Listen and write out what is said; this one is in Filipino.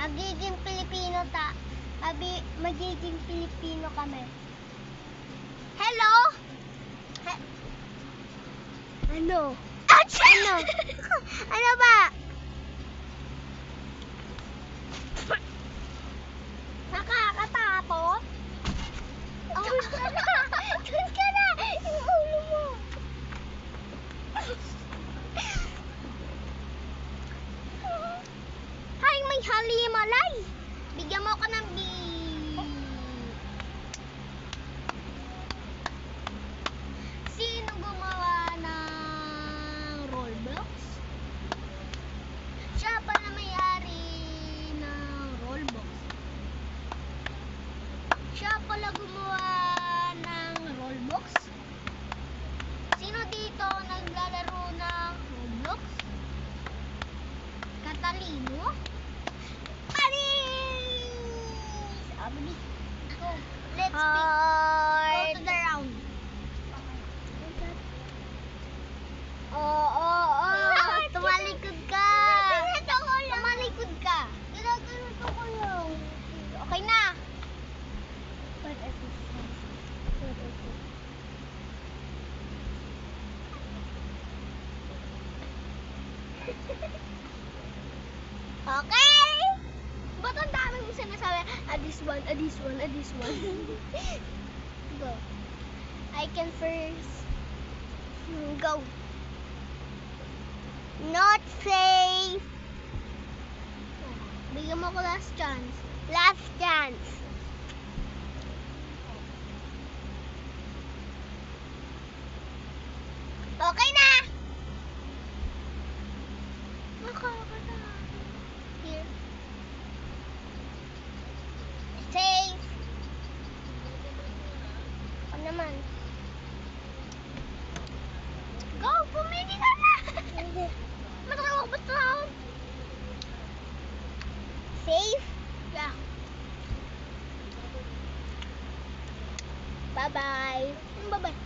Magiging Pilipino kami. Hello? Ano? Ano? Ano ba? Nakakatakot? Doon ka na! Doon ka na! Yung ulo mo! Hay, may halimalay! Bigyan mo ko ng Sino gumawa ng Roblox? Siya pala may-ari ng Roblox. Siya pala gumawa ng Roblox. Sino dito naglalaro ng Roblox? Katalino? Panis! Go. Let's pick. Go to the round. Tumalikod ka. Tumalikod ka. Ginagalit ko lang. Okay na. Okay. Ba't ang dami mong sinasabi? This one. Go. I can first. Go. Not safe. Bigyan mo ko last chance. Last chance. Okay na. Nakakatakot. Here. Safe. Ano naman? Go, pumili ka na. Matawag ba ito? Safe? Yeah. Bye-bye. Bye-bye.